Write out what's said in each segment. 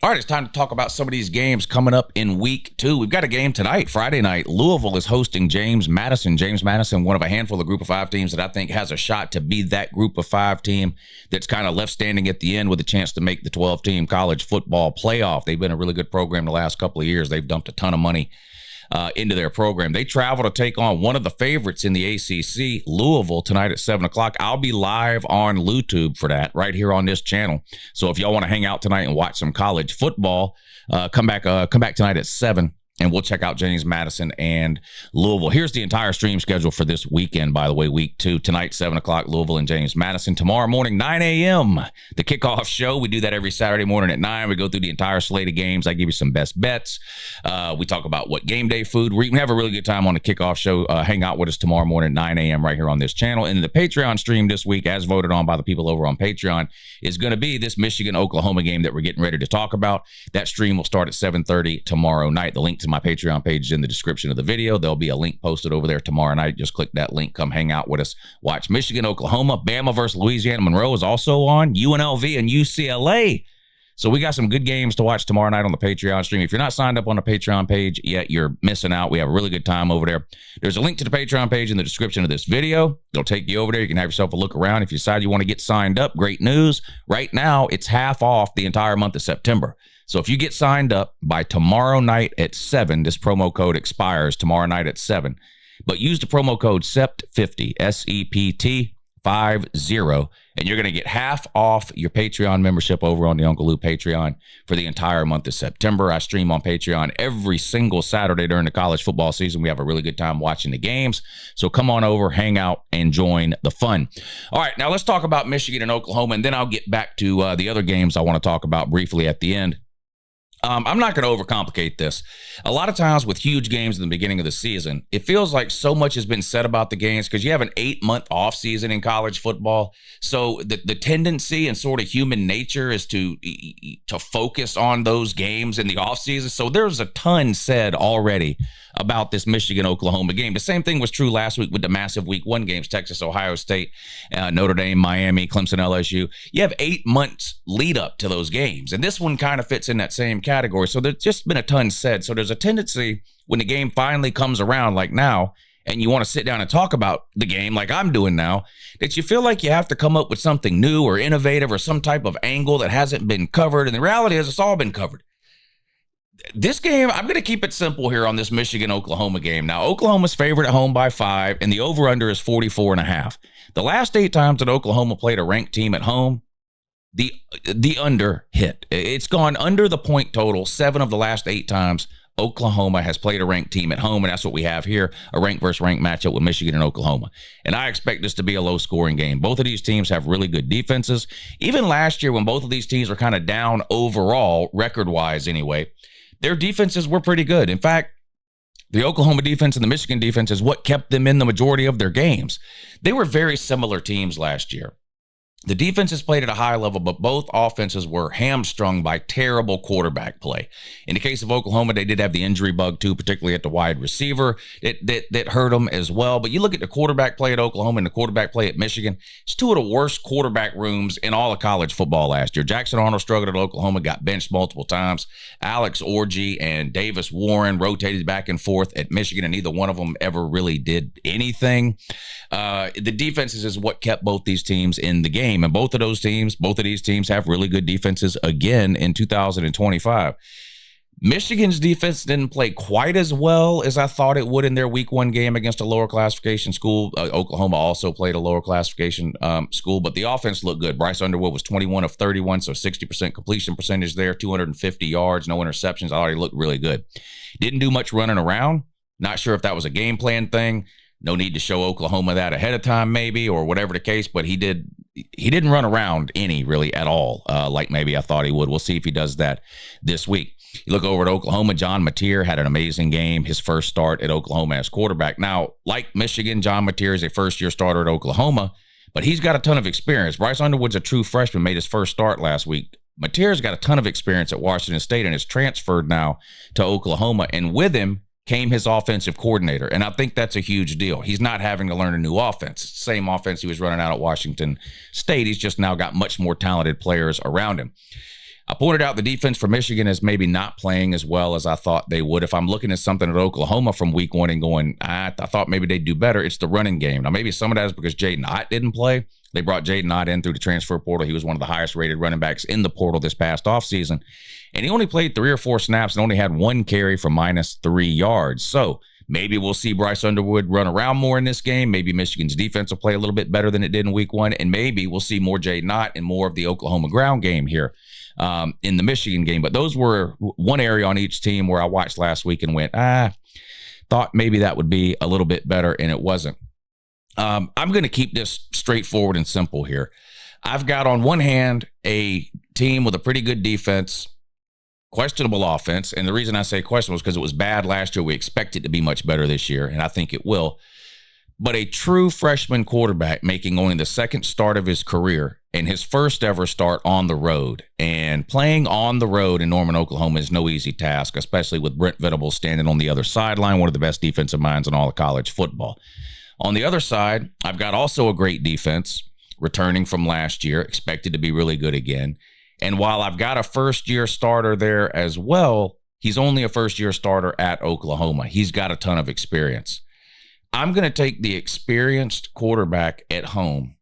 All right, it's time to talk about some of these games coming up in week 2. We've got a game tonight, Friday night. Louisville is hosting James Madison. James Madison, one of a handful of group of 5 teams that I think has a shot to be that group of 5 team that's kind of left standing at the end with a chance to make the 12-team college football playoff. They've been a really good program the last couple of years. They've dumped a ton of money into their program. They travel to take on one of the favorites in the ACC, Louisville, tonight at 7 o'clock. I'll be live on LouTube for that right here on this channel. So if y'all want to hang out tonight and watch some college football, come back tonight at 7. And we'll check out James Madison and Louisville. Here's the entire stream schedule for this weekend, by the way, week 2. Tonight, 7 o'clock, Louisville and James Madison. Tomorrow morning, 9 a.m., the kickoff show. We do that every Saturday morning at 9. We go through the entire slate of games. I give you some best bets. We talk about what game day food. We have a really good time on the kickoff show. Hang out with us tomorrow morning at 9 a.m. right here on this channel. And the Patreon stream this week, as voted on by the people over on Patreon, is going to be this Michigan-Oklahoma game that we're getting ready to talk about. That stream will start at 7:30 tomorrow night. The link to my Patreon page is in the description of the video. There'll be a link posted over there tomorrow night. Just click that link. Come hang out with us. Watch Michigan, Oklahoma. Bama versus Louisiana. MONROE is also on. UNLV and UCLA. So we got some good games to watch tomorrow night on the Patreon stream. If you're not signed up on the Patreon page yet, you're missing out. We have a really good time over there. There's a link to the Patreon page in the description of this video. It'll take you over there. You can have yourself a look around. If you decide you want to get signed up, great news. Right now, it's half off the entire month of September. So if you get signed up by tomorrow night at 7, this promo code expires tomorrow night at 7. But use the promo code SEPT50, SEPT50, and you're going to get half off your Patreon membership over on the Uncle Lou Patreon for the entire month of September. I stream on Patreon every single Saturday during the college football season. We have a really good time watching the games. So come on over, hang out, and join the fun. All right, now let's talk about Michigan and Oklahoma, and then I'll get back to the other games I want to talk about briefly at the end. I'm not going to overcomplicate this. A lot of times with huge games in the beginning of the season, it feels like so much has been said about the games because you have an 8-month off season in college football. So the tendency and sort of human nature is to focus on those games in the off season. So there's a ton said already about this Michigan-Oklahoma game. The same thing was true last week with the massive week 1 games, Texas, Ohio State, Notre Dame, Miami, Clemson, LSU. You have 8 months lead up to those games. And this one kind of fits in that same category. So there's just been a ton said. So there's a tendency when the game finally comes around like now, and you want to sit down and talk about the game like I'm doing now, that you feel like you have to come up with something new or innovative or some type of angle that hasn't been covered. And the reality is it's all been covered. This game, I'm going to keep it simple here on this Michigan-Oklahoma game. Now, Oklahoma's favored at home by 5, and the over-under is 44.5. The last 8 times that Oklahoma played a ranked team at home, the under hit. It's gone under the point total 7 of the last 8 times Oklahoma has played a ranked team at home, and that's what we have here, a ranked versus ranked matchup with Michigan and Oklahoma. And I expect this to be a low-scoring game. Both of these teams have really good defenses. Even last year when both of these teams were kind of down overall, record-wise anyway, their defenses were pretty good. In fact, the Oklahoma defense and the Michigan defense is what kept them in the majority of their games. They were very similar teams last year. The defenses played at a high level, but both offenses were hamstrung by terrible quarterback play. In the case of Oklahoma, they did have the injury bug too, particularly at the wide receiver. That hurt them as well. But you look at the quarterback play at Oklahoma and the quarterback play at Michigan, it's 2 of the worst quarterback rooms in all of college football last year. Jackson Arnold struggled at Oklahoma, got benched multiple times. Alex Orji and Davis Warren rotated back and forth at Michigan, and neither one of them ever really did anything. The defenses is what kept both these teams in the game. And both of these teams have really good defenses again in 2025. Michigan's defense didn't play quite as well as I thought it would in their week 1 game against a lower classification school. Oklahoma also played a lower classification school, but the offense looked good. Bryce Underwood was 21 of 31, so 60% completion percentage there, 250 yards, no interceptions. I thought he looked really good. Didn't do much running around. Not sure if that was a game plan thing. No need to show Oklahoma that ahead of time maybe, or whatever the case, but he didn't run around any really at all like maybe I thought he would. We'll see if he does that this week. You look over at Oklahoma, John Mateer had an amazing game, his first start at Oklahoma as quarterback. Now, like Michigan, John Mateer is a first-year starter at Oklahoma, but he's got a ton of experience. Bryce Underwood's a true freshman, made his first start last week. Mateer's got a ton of experience at Washington State and is transferred now to Oklahoma, and with him came his offensive coordinator, and I think that's a huge deal. He's not having to learn a new offense. It's the same offense he was running out at Washington State. He's just now got much more talented players around him. I pointed out the defense for Michigan is maybe not playing as well as I thought they would. If I'm looking at something at Oklahoma from week 1 and going, I thought maybe they'd do better, it's the running game. Now, maybe some of that is because Jaden Ott didn't play. They brought Jaden Ott in through the transfer portal. He was one of the highest rated running backs in the portal this past offseason. And he only played 3 or 4 snaps and only had 1 carry for -3 yards. So maybe we'll see Bryce Underwood run around more in this game. Maybe Michigan's defense will play a little bit better than it did in week 1. And maybe we'll see more Jaden Ott and more of the Oklahoma ground game here in the Michigan game. But those were one area on each team where I watched last week and went, thought maybe that would be a little bit better, and it wasn't. I'm going to keep this straightforward and simple here. I've got on one hand a team with a pretty good defense, questionable offense, and the reason I say questionable is because it was bad last year. We expect it to be much better this year, and I think it will. But a true freshman quarterback making only the second start of his career and his first ever start on the road. And playing on the road in Norman, Oklahoma is no easy task, especially with Brent Venables standing on the other sideline, one of the best defensive minds in all of college football. On the other side, I've got also a great defense returning from last year, expected to be really good again. And while I've got a first-year starter there as well, he's only a first-year starter at Oklahoma. He's got a ton of experience. I'm going to take the experienced quarterback at home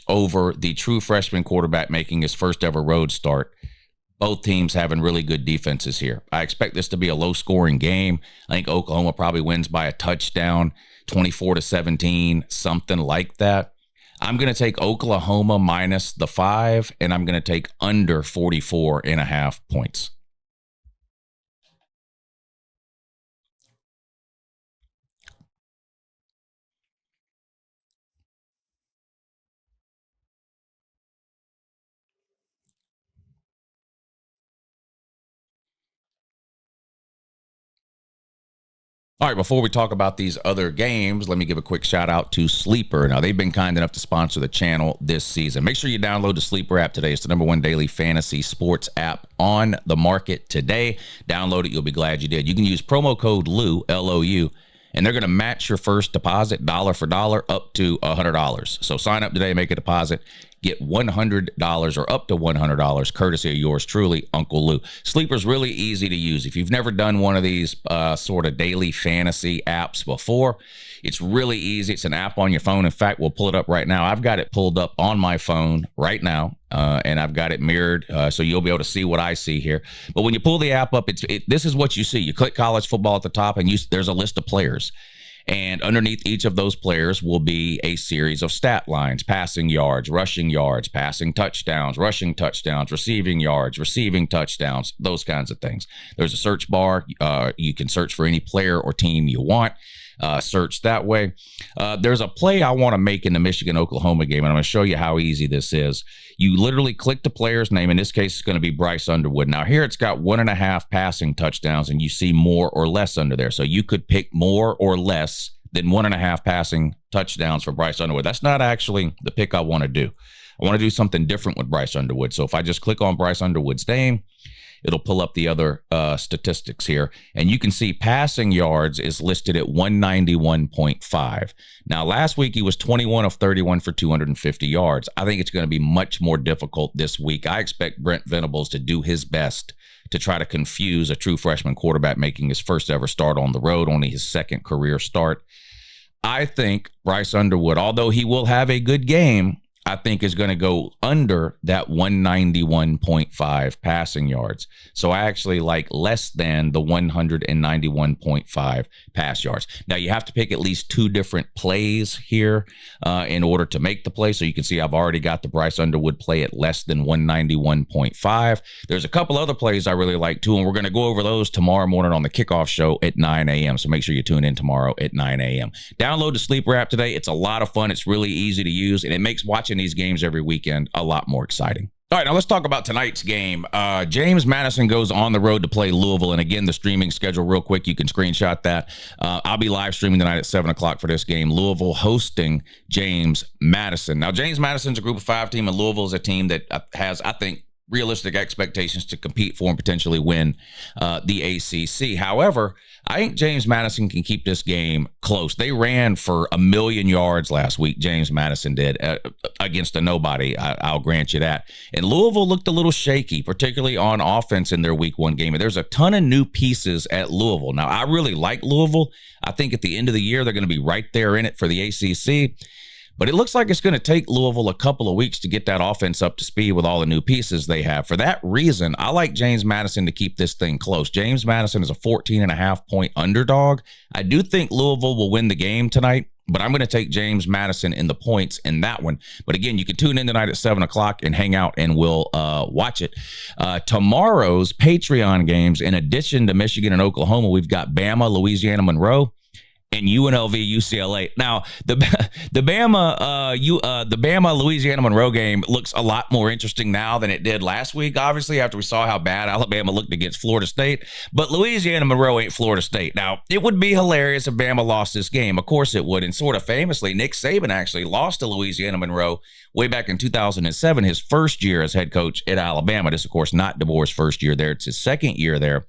over the true freshman quarterback making his first ever road start. Both teams having really good defenses here. I expect this to be a low-scoring game. I think Oklahoma probably wins by a touchdown, 24-17, something like that. I'm going to take Oklahoma minus the 5, and I'm going to take under 44.5 points. All right, before we talk about these other games, let me give a quick shout out to Sleeper. Now, they've been kind enough to sponsor the channel this season. Make sure you download the Sleeper app today. It's the #1 daily fantasy sports app on the market today. Download it. You'll be glad you did. You can use promo code LOU, L-O-U, and they're going to match your first deposit dollar for dollar up to $100. So sign up today, make a deposit, get $100 or up to $100 courtesy of yours truly, Uncle Lou. Sleeper's really easy to use. If you've never done one of these sort of daily fantasy apps before, it's really easy. It's an app on your phone. In fact, we'll pull it up right now. I've got it pulled up on my phone right now, and I've got it mirrored, so you'll be able to see what I see here. But when you pull the app up, this is what you see. You click college football at the top, and there's a list of players. And underneath each of those players will be a series of stat lines: passing yards, passing touchdowns, rushing touchdowns, receiving yards, receiving touchdowns, those kinds of things. There's a search bar. You can search for any player or team you want. Search that way. There's a play I want to make in the Michigan-Oklahoma game, and I'm going to show you how easy this is. You literally click the player's name. In this case, it's going to be Bryce Underwood. Now, here it's got 1.5 passing touchdowns, and you see more or less under there. So you could pick more or less than 1.5 passing touchdowns for Bryce Underwood. That's not actually the pick I want to do. I want to do something different with Bryce Underwood. So if I just click on Bryce Underwood's name, it'll pull up the other statistics here. And you can see passing yards is listed at 191.5. Now, last week he was 21 of 31 for 250 yards. I think it's going to be much more difficult this week. I expect Brent Venables to do his best to try to confuse a true freshman quarterback making his first ever start on the road, only his second career start. I think Bryce Underwood, although he will have a good game, I think is going to go under that 191.5 passing yards. So I actually like less than the 191.5 pass yards. Now, you have to pick at least 2 different plays here in order to make the play. So you can see I've already got the Bryce Underwood play at less than 191.5. There's a couple other plays I really like too, and we're going to go over those tomorrow morning on the kickoff show at 9 a.m. So make sure you tune in tomorrow at 9 a.m. Download the Sleeper app today. It's a lot of fun. It's really easy to use, and it makes watching these games every weekend a lot more exciting. All right, now let's talk about tonight's game. James Madison goes on the road to play Louisville. And again, the streaming schedule real quick. You can screenshot that. I'll be live streaming tonight at 7 o'clock for this game. Louisville hosting James Madison. Now, James Madison's a group of 5 team, and Louisville is a team that has, I think, realistic expectations to compete for and potentially win the ACC. However, I think James Madison can keep this game close. They ran for 1 million yards last week, James Madison did, against a nobody. I'll grant you that. And Louisville looked a little shaky, particularly on offense in their week 1 game. And there's a ton of new pieces at Louisville. Now, I really like Louisville. I think at the end of the year, they're going to be right there in it for the ACC. But it looks like it's going to take Louisville a couple of weeks to get that offense up to speed with all the new pieces they have. For that reason, I like James Madison to keep this thing close. James Madison is a 14.5-point underdog. I do think Louisville will win the game tonight, but I'm going to take James Madison in the points in that one. But again, you can tune in tonight at 7 o'clock and hang out and we'll watch it. Tomorrow's Patreon games, in addition to Michigan and Oklahoma, we've got Bama, Louisiana, Monroe, and UNLV UCLA. Now, the Bama Louisiana Monroe game looks a lot more interesting now than it did last week, obviously, after we saw how bad Alabama looked against Florida State. But Louisiana Monroe ain't Florida State. Now, it would be hilarious if Bama lost this game. Of course it would. And sort of famously, Nick Saban actually lost to Louisiana Monroe way back in 2007, his first year as head coach at Alabama. This, of course, not DeBoer's first year there. It's his second year there.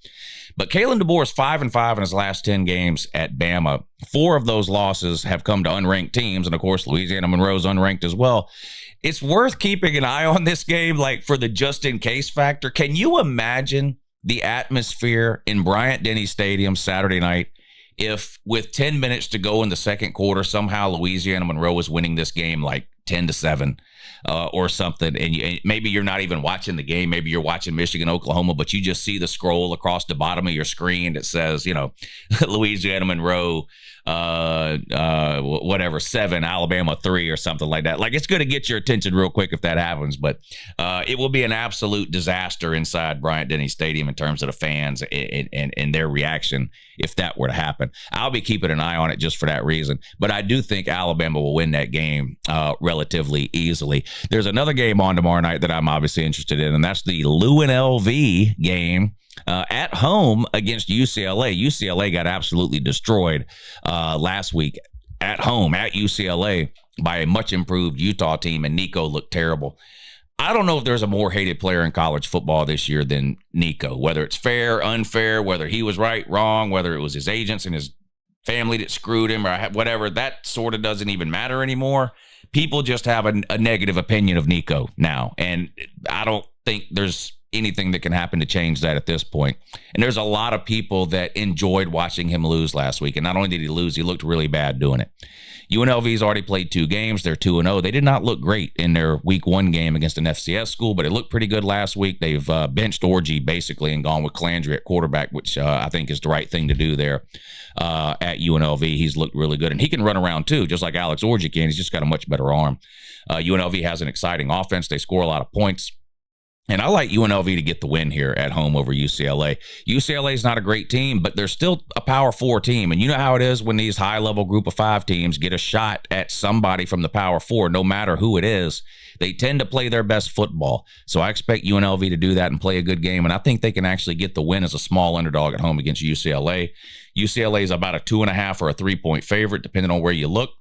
But Kalen DeBoer is 5-5 in his last 10 games at Bama. 4 of those losses have come to unranked teams, and of course, Louisiana Monroe's unranked as well. It's worth keeping an eye on this game, like for the just-in-case factor. Can you imagine the atmosphere in Bryant-Denny Stadium Saturday night if, with 10 minutes to go in the second quarter, somehow Louisiana Monroe was winning this game like 10-7 or something, and maybe you're not even watching the game, maybe you're watching Michigan, Oklahoma, but you just see the scroll across the bottom of your screen that says, Louisiana Monroe, whatever, 7, Alabama 3 or something like that. Like, it's going to get your attention real quick if that happens, but it will be an absolute disaster inside Bryant-Denny Stadium in terms of the fans and their reaction if that were to happen. I'll be keeping an eye on it just for that reason, but I do think Alabama will win that game relatively easily. There's another game on tomorrow night that I'm obviously interested in, and that's the UNLV game at home against UCLA. UCLA got absolutely destroyed last week at home at UCLA by a much improved Utah team, and Nico looked terrible. I don't know if there's a more hated player in college football this year than Nico, whether it's fair, unfair, whether he was right, wrong, whether it was his agents and his family that screwed him or whatever. That sort of doesn't even matter anymore. People just have a negative opinion of Nico now, and I don't think there's anything that can happen to change that at this point. And there's a lot of people that enjoyed watching him lose last week, and not only did he lose, he looked really bad doing it. UNLV's already played 2 games. They're 2-0. They did not look great in their week 1 game against an FCS school, but it looked pretty good last week. They've benched Orgy basically and gone with Calandry at quarterback, which I think is the right thing to do there at UNLV. He's looked really good, and he can run around too, just like Alex Orgy can. He's just got a much better arm. UNLV has an exciting offense. They score a lot of points. And I like UNLV to get the win here at home over UCLA. UCLA is not a great team, but they're still a Power 4 team. And you know how it is when these high-level Group of 5 teams get a shot at somebody from the Power 4, no matter who it is. They tend to play their best football. So I expect UNLV to do that and play a good game. And I think they can actually get the win as a small underdog at home against UCLA. UCLA is about a 2.5 or a 3-point favorite, depending on where you look.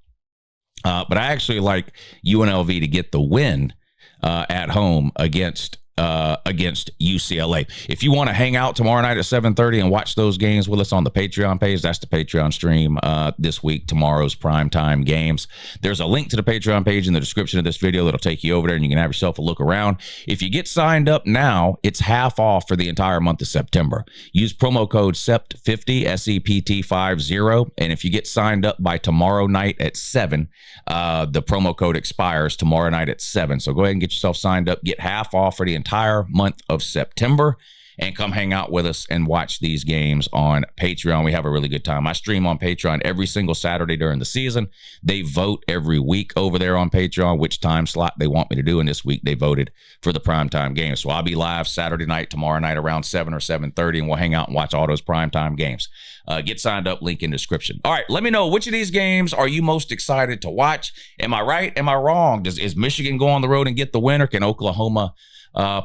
But I actually like UNLV to get the win at home against UCLA. If you want to hang out tomorrow night at 7:30 and watch those games with us on the Patreon page, that's the Patreon stream this week, tomorrow's primetime games. There's a link to the Patreon page in the description of this video that'll take you over there, and you can have yourself a look around. If you get signed up now, it's half off for the entire month of September. Use promo code SEPT50, SEPT50, and if you get signed up by tomorrow night at 7, the promo code expires tomorrow night at 7. So go ahead and get yourself signed up, get half off for the entire month of September, and come hang out with us and watch these games on Patreon. We have a really good time. I stream on Patreon every single Saturday during the season. They vote every week over there on Patreon which time slot they want me to do, and this week they voted for the primetime game. So I'll be live Saturday night, tomorrow night around 7 or 7:30, and we'll hang out and watch all those primetime games. Get signed up, link in description. All right, let me know, which of these games are you most excited to watch? Am I right? Am I wrong? Is Michigan go on the road and get the win, or can Oklahoma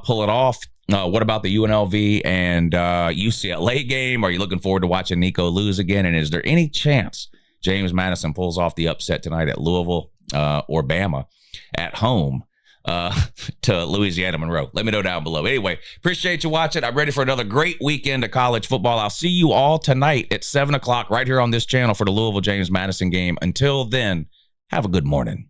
pull it off? What about the UNLV and UCLA game? Are you looking forward to watching Nico lose again? And is there any chance James Madison pulls off the upset tonight at Louisville or Bama at home to Louisiana Monroe. Let me know down below. Anyway, appreciate you watching. I'm ready for another great weekend of college football. I'll see you all tonight at 7 o'clock right here on this channel for the Louisville James Madison game. Until then, have a good morning.